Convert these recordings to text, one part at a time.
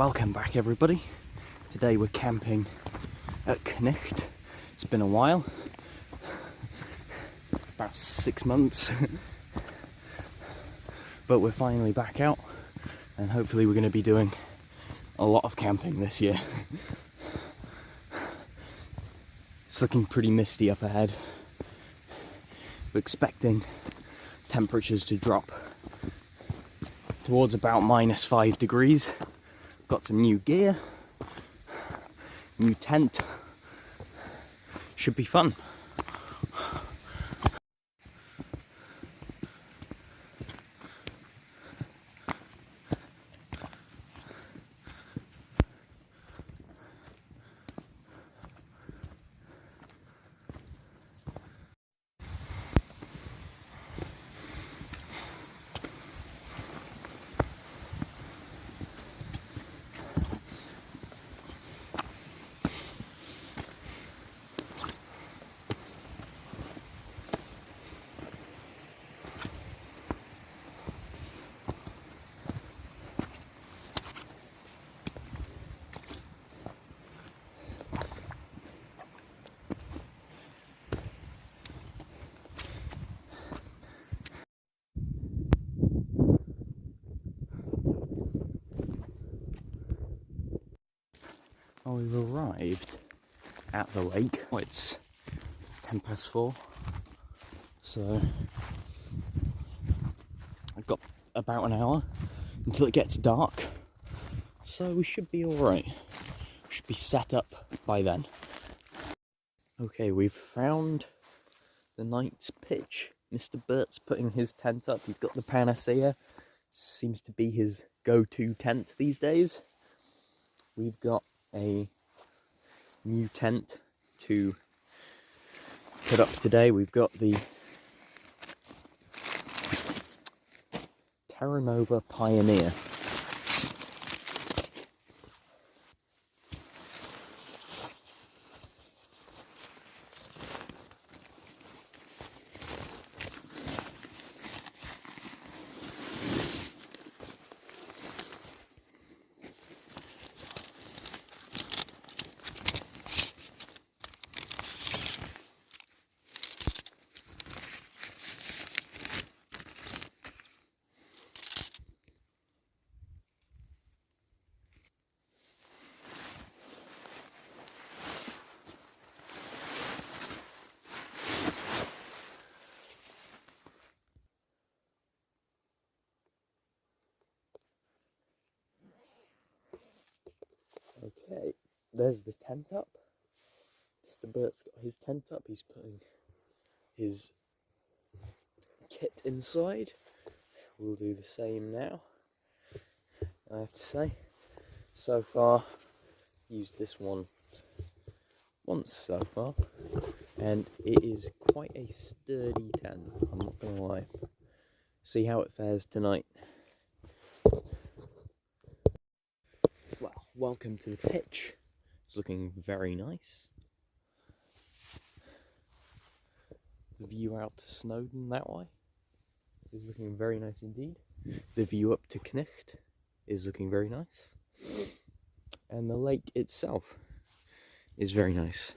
Welcome back, everybody. Today we're camping at Cnicht. It's been a while, about 6 months, but we're finally back out, and hopefully we're going to be doing a lot of camping this year. It's looking pretty misty up ahead. We're expecting temperatures to drop towards about -5 degrees. Got some new gear, new tent. Should be fun. Well, we've arrived at the lake. Oh, it's 4:10, so I've got about an hour until it gets dark, so we should be alright. We should be set up by then. Okay, we've found the night's pitch. Mr. Bert's putting his tent up. He's got the Panacea. Seems to be his go-to tent these days. We've got a new tent to put up today. We've got the Terra Nova Pioneer. Okay, there's the tent up. Mr. Bert's got his tent up. He's putting his kit inside. We'll do the same now. I have to say, so far, used this one once so far, and it is quite a sturdy tent, I'm not gonna lie. See how it fares tonight. Well, welcome to the pitch. It's looking very nice. The view out to Snowdon that way is looking very nice indeed. The view up to Cnicht is looking very nice. And the lake itself is very nice.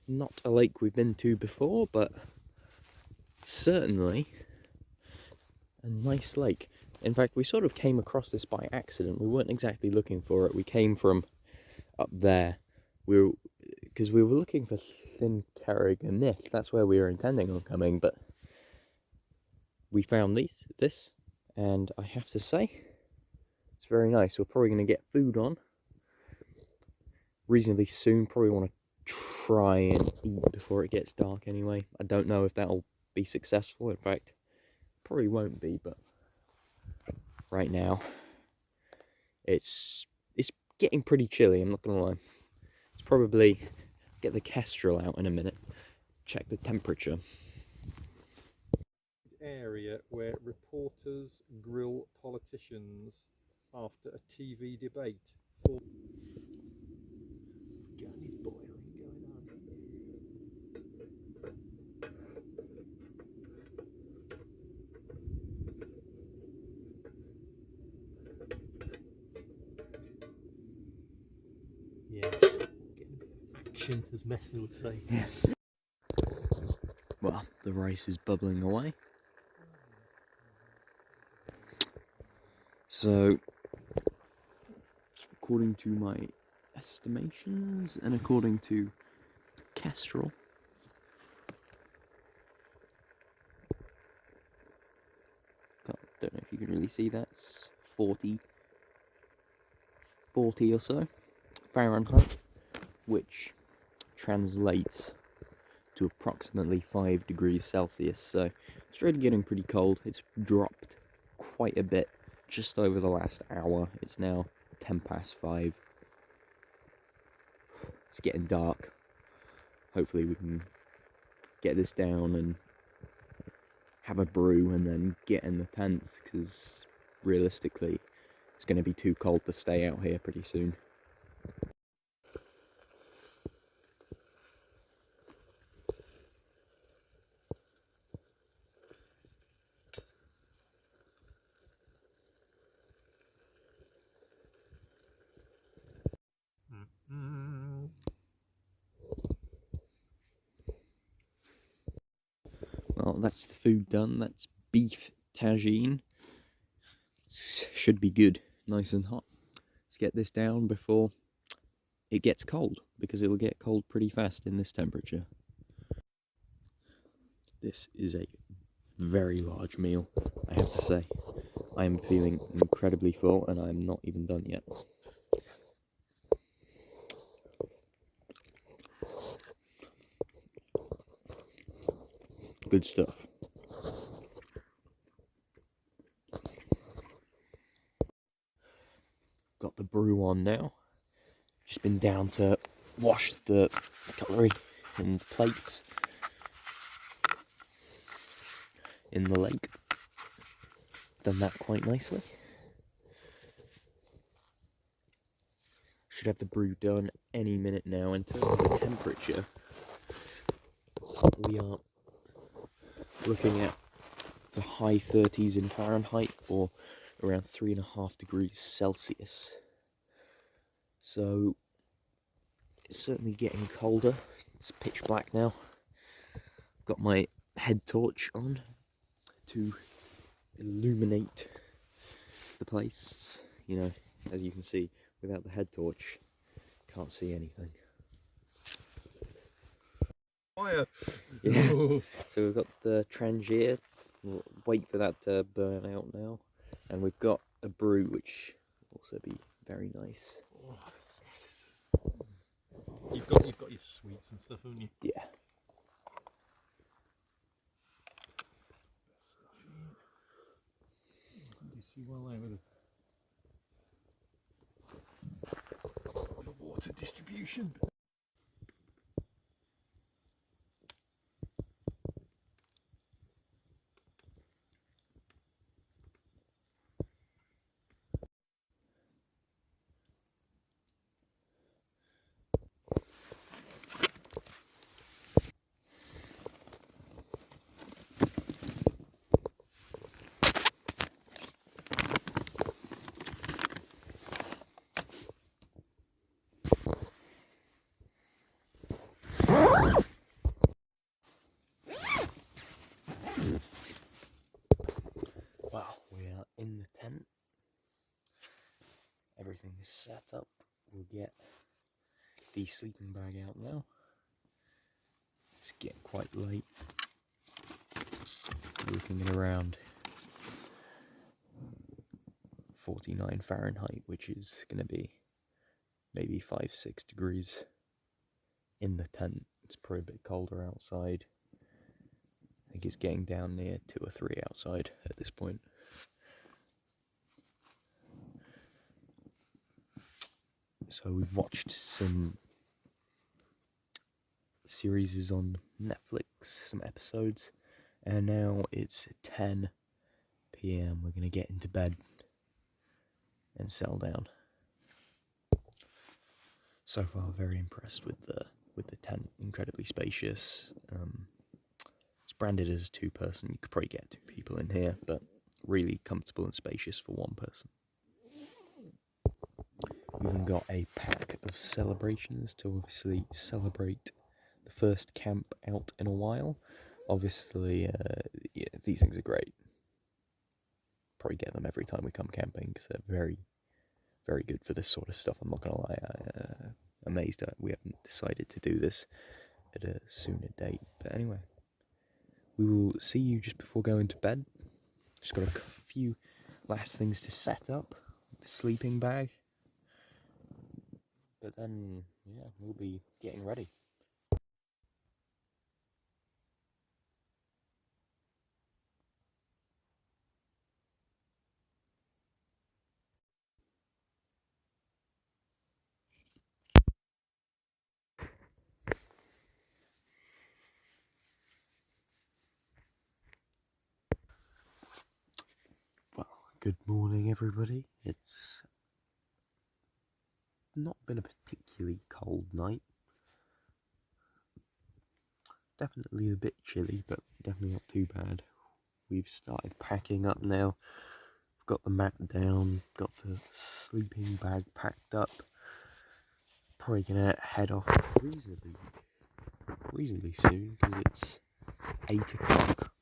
Not a lake we've been to before, but certainly a nice lake. In fact, we sort of came across this by accident. We weren't exactly looking for it. We came from up there. Because we were looking for Cnicht. That's where we were intending on coming, but we found this, and I have to say, it's very nice. We're probably going to get food on reasonably soon. Probably want to try and eat before it gets dark anyway. I don't know if that'll be successful. In fact, probably won't be, but right now it's getting pretty chilly, I'm not gonna lie. It's probably get the Kestrel out in a minute, check the temperature. Area where reporters grill politicians after a TV debate. Got any boiling going on here? kitchen, as Mesty would say. Well, the rice is bubbling away. So, according to my estimations and according to Kestrel, don't know if you can really see that, it's 40 or so Fahrenheit, which translates to approximately 5 degrees Celsius, so it's already getting pretty cold. It's dropped quite a bit just over the last hour. It's now 5:10. It's getting dark. Hopefully we can get this down and have a brew and then get in the tent, because realistically it's going to be too cold to stay out here pretty soon. Well, that's the food done. That's beef tagine. Should be good, nice and hot. Let's get this down before it gets cold, because it'll get cold pretty fast in this temperature. This is a very large meal, I have to say. I am feeling incredibly full and I'm not even done yet. Good stuff. Got the brew on now. Just been down to wash the cutlery and plates in the lake. Done that quite nicely. Should have the brew done any minute now. In terms of the temperature, we are looking at the high 30s in Fahrenheit, or around 3.5 degrees Celsius. So it's certainly getting colder. It's pitch black now. Got my head torch on to illuminate the place. You know, as you can see, without the head torch, can't see anything. Fire! Yeah. So we've got the Trangier. We'll wait for that to burn out now. And we've got a brew, which will also be very nice. Oh, yes. You've got your sweets and stuff, haven't you? Yeah. Best stuff here. What do you see well there with the water distribution? Well, we are in the tent. Everything's set up. We'll get the sleeping bag out now. It's getting quite late. We're looking at around 49 Fahrenheit, which is going to be maybe 5-6 degrees in the tent. It's probably a bit colder outside. I think it's getting down near 2 or 3 outside at this point. So we've watched some series on Netflix, some episodes, and now it's 10 p.m. We're going to get into bed and settle down. So far, very impressed with the tent. Incredibly spacious. It's branded as 2-person. You could probably get 2 people in here, but really comfortable and spacious for 1 person. We've even got a pack of celebrations to obviously celebrate the first camp out in a while. Obviously, yeah, these things are great. Probably get them every time we come camping because they're very, very good for this sort of stuff. I'm not gonna lie. I'm amazed that we haven't decided to do this at a sooner date. But anyway, we will see you just before going to bed. Just got a few last things to set up. The sleeping bag. But then, yeah, we'll be getting ready. Well, good morning, everybody. It's not been a particularly cold night. Definitely a bit chilly, but definitely not too bad. We've started packing up now. We've got the mat down, got the sleeping bag packed up. Probably gonna head off reasonably soon because it's 8 o'clock.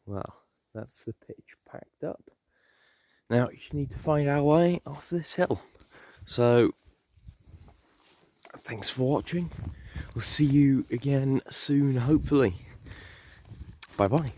Well, that's the pitch packed up. Now you need to find our way off this hill. So, thanks for watching. We'll see you again soon, hopefully. Bye bye.